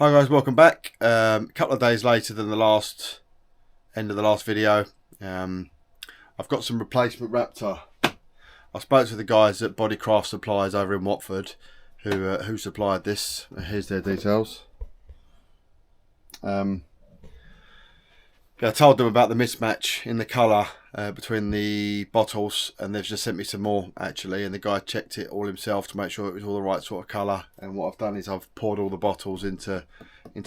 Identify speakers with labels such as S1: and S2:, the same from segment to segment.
S1: Hi guys, welcome back. A couple of days later than the end of the last video. I've got some replacement Raptor. I spoke to the guys at Bodycraft Supplies over in Watford who supplied this. Here's their details. I told them about the mismatch in the colour between the bottles, and they've just sent me some more actually, and the guy checked it all himself to make sure it was all the right sort of colour. And what I've done is I've poured all the bottles into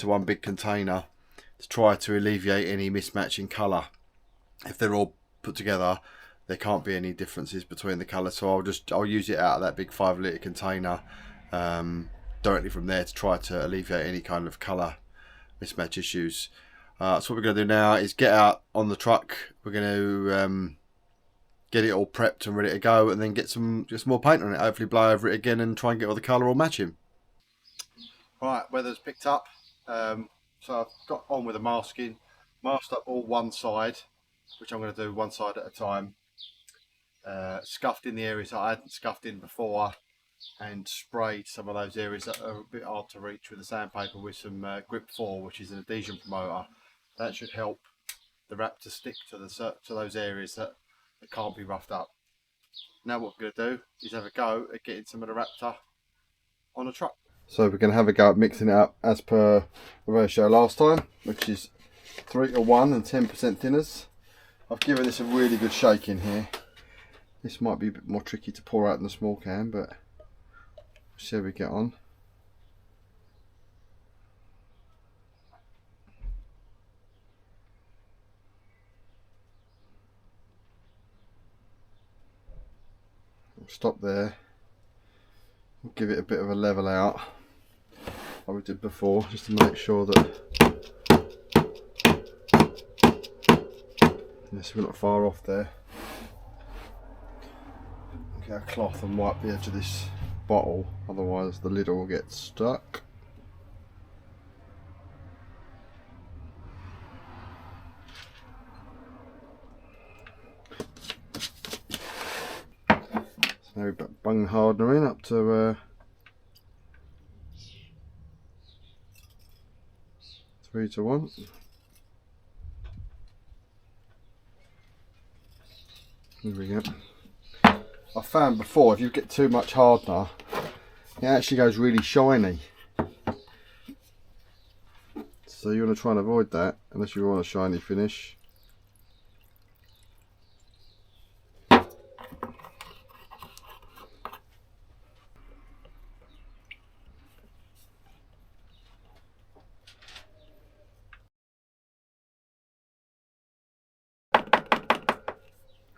S1: one big container to try to alleviate any mismatch in colour. If they're all put together, there can't be any differences between the colours, so I'll use it out of that big 5 litre container directly from there to try to alleviate any kind of colour mismatch issues. So what we're going to do now is get out on the truck. We're going to get it all prepped and ready to go, and then get some more paint on it, hopefully blow over it again and try and get all the colour all matching. Right, weather's picked up, so I've got on with the masking, masked up all one side, which I'm going to do one side at a time, scuffed in the areas that I hadn't scuffed in before, and sprayed some of those areas that are a bit hard to reach with the sandpaper with some Grip 4, which is an adhesion promoter. That should help the Raptor stick to those areas that can't be roughed up. Now what we're going to do is have a go at getting some of the Raptor on a truck. So we're going to have a go at mixing it up as per the ratio last time, which is 3:1 and 10% thinners. I've given this a really good shake in here. This might be a bit more tricky to pour out in the small can, but see how we get on. We'll stop there. We'll give it a bit of a level out like we did before, just to make sure that we're not far off there. Get a cloth and wipe the edge of this bottle, otherwise the lid will get stuck. So now we've got bung hardener in up to 3:1. Here we go. I found before, if you get too much hardener, it actually goes really shiny. So you want to try and avoid that, unless you want a shiny finish.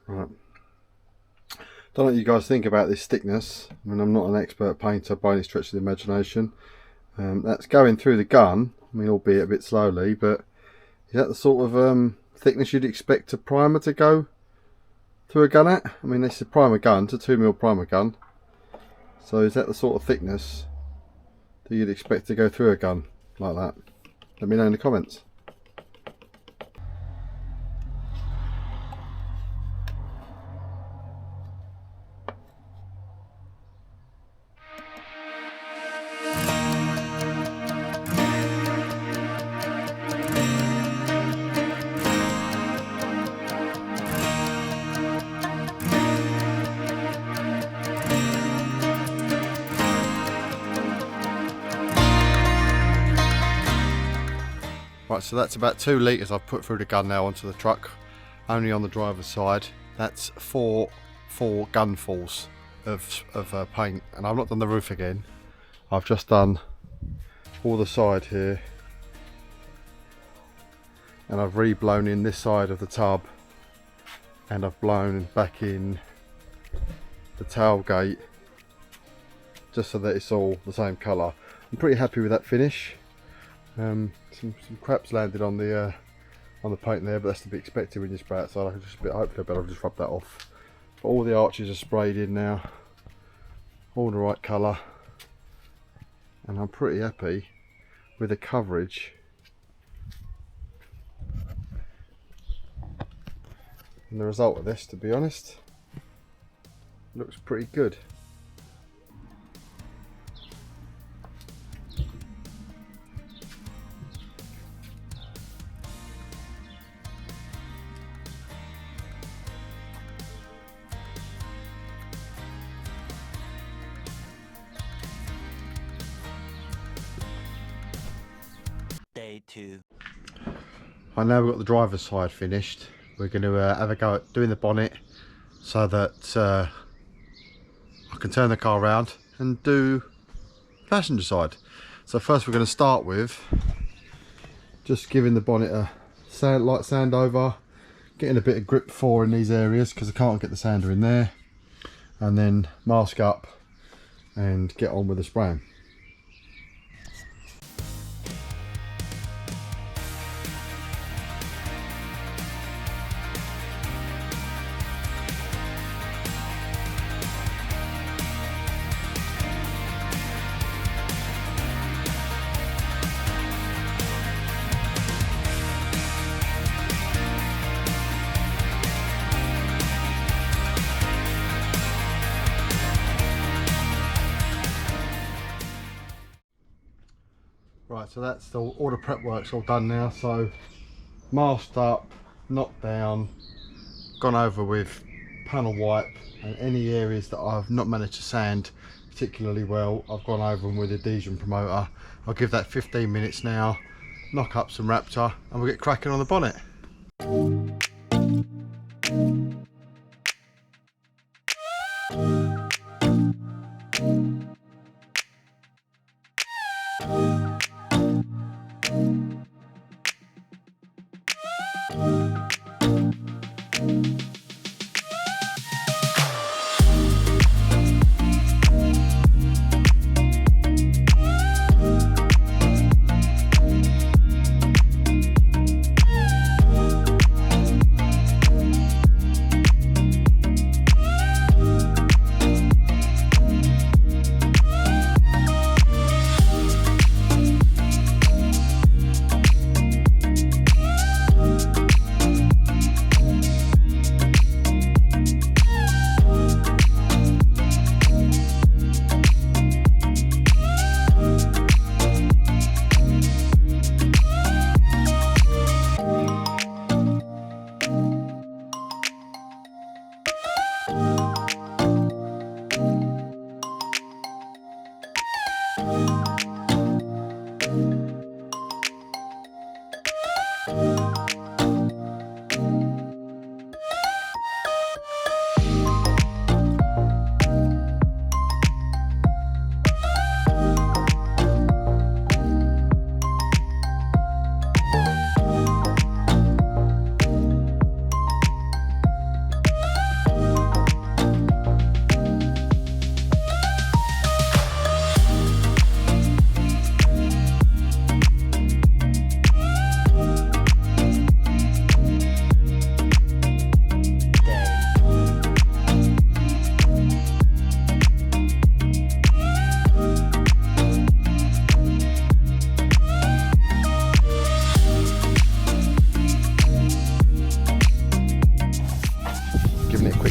S1: Right. Don't know what you guys think about this thickness. I mean, I'm not an expert painter by any stretch of the imagination. That's going through the gun, I mean, albeit a bit slowly, but is that the sort of thickness you'd expect a primer to go through a gun at? I mean, this is a primer gun, it's a 2mm primer gun. So is that the sort of thickness that you'd expect to go through a gun like that? Let me know in the comments. Right, so that's about 2 litres I've put through the gun now onto the truck, only on the driver's side. That's four gunfuls of paint, and I've not done the roof again. I've just done all the side here, and I've re-blown in this side of the tub, and I've blown back in the tailgate, just so that it's all the same colour. I'm pretty happy with that finish. Some crap's landed on the paint there, but that's to be expected when you spray it, so I can just hopefully I'll just rub that off. But all the arches are sprayed in now, all the right colour, and I'm pretty happy with the coverage and the result of this, to be honest. Looks pretty good.
S2: 2.
S1: Right, now we've got the driver's side finished. We're going to have a go at doing the bonnet so that I can turn the car around and do passenger side. So first we're going to start with just giving the bonnet a light sand over, getting a bit of grip 4 in these areas because I can't get the sander in there, and then mask up and get on with the spraying. Right, so that's all the prep work's all done now. So masked up, knocked down, gone over with panel wipe, and any areas that I've not managed to sand particularly well, I've gone over them with adhesion promoter. I'll give that 15 minutes now, knock up some Raptor, and we'll get cracking on the bonnet.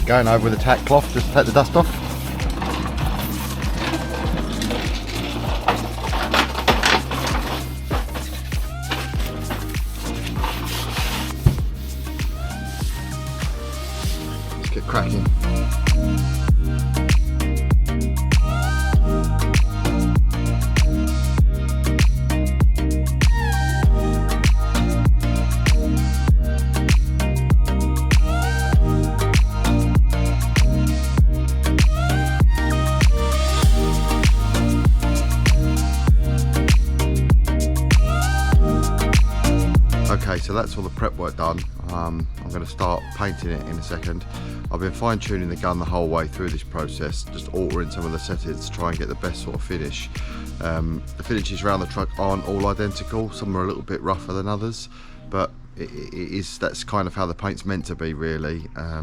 S1: Going over with a tack cloth just to take the dust off. Let's get cracking. Okay, so that's all the prep work done. I'm going to start painting it in a second. I've been fine tuning the gun the whole way through this process, just altering some of the settings to try and get the best sort of finish. The finishes around the truck aren't all identical, some are a little bit rougher than others, but that's kind of how the paint's meant to be really.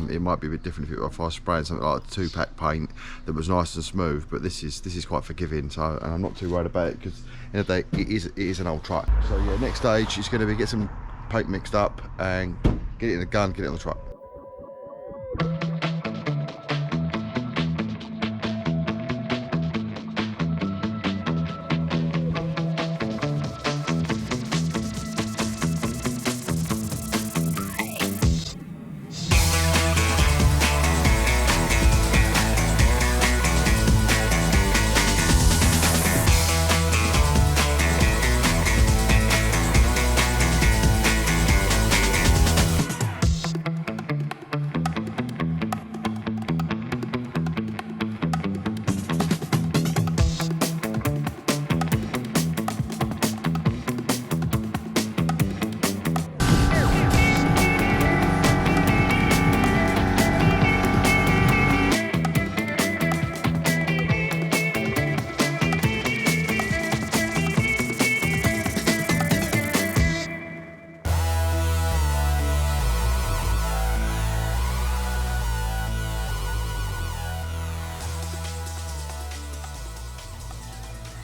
S1: It might be a bit different if I was spraying something like a 2-pack paint that was nice and smooth, but this is quite forgiving, so, and I'm not too worried about it because at the end of the day it is an old truck. So yeah, next stage is going to be get some paint mixed up and get it in the gun, get it on the truck.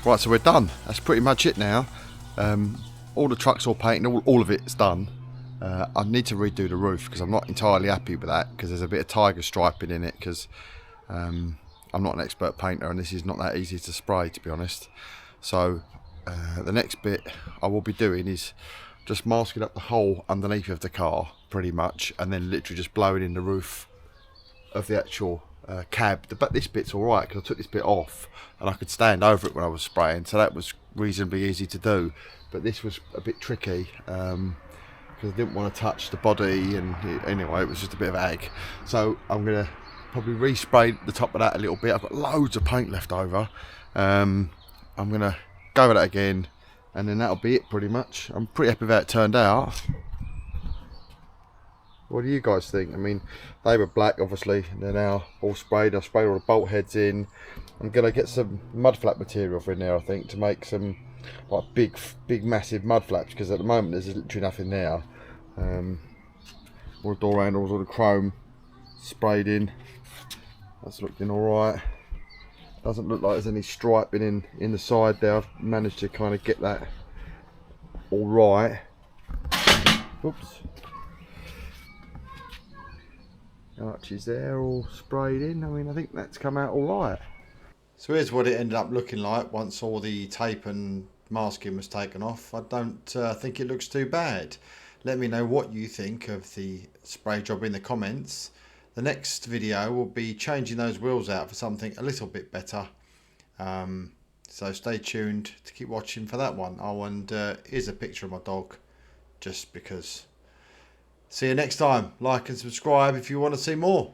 S1: Right, so we're done. That's pretty much it now. All the truck's all painted, all of it's done. I need to redo the roof because I'm not entirely happy with that, because there's a bit of tiger striping in it, because I'm not an expert painter and this is not that easy to spray, to be honest. So the next bit I will be doing is just masking up the hole underneath of the car pretty much, and then literally just blowing in the roof of the actual cab. But this bit's alright because I took this bit off and I could stand over it when I was spraying, so that was reasonably easy to do. But this was a bit tricky because I didn't want to touch the body, and anyway, it was just a bit of ag. So I'm going to probably respray the top of that a little bit. I've got loads of paint left over. I'm going to go over that again, and then that'll be it pretty much. I'm pretty happy with how it turned out. What do you guys think? I mean, they were black, obviously. They're now all sprayed. I've sprayed all the bolt heads in. I'm going to get some mud flap material in there, I think, to make some like big massive mud flaps, because at the moment there's literally nothing there. All the door handles, all the chrome sprayed in. That's looking alright. Doesn't look like there's any striping in the side there. I've managed to kind of get that all right. Oops. Arches there all sprayed in. I mean, I think that's come out all right. So here's what it ended up looking like once all the tape and masking was taken off. I don't think it looks too bad. Let me know what you think of the spray job in the comments. The next video will be changing those wheels out for something a little bit better. So stay tuned to keep watching for that one. Oh, and here's a picture of my dog, just because. See you next time. Like and subscribe if you want to see more.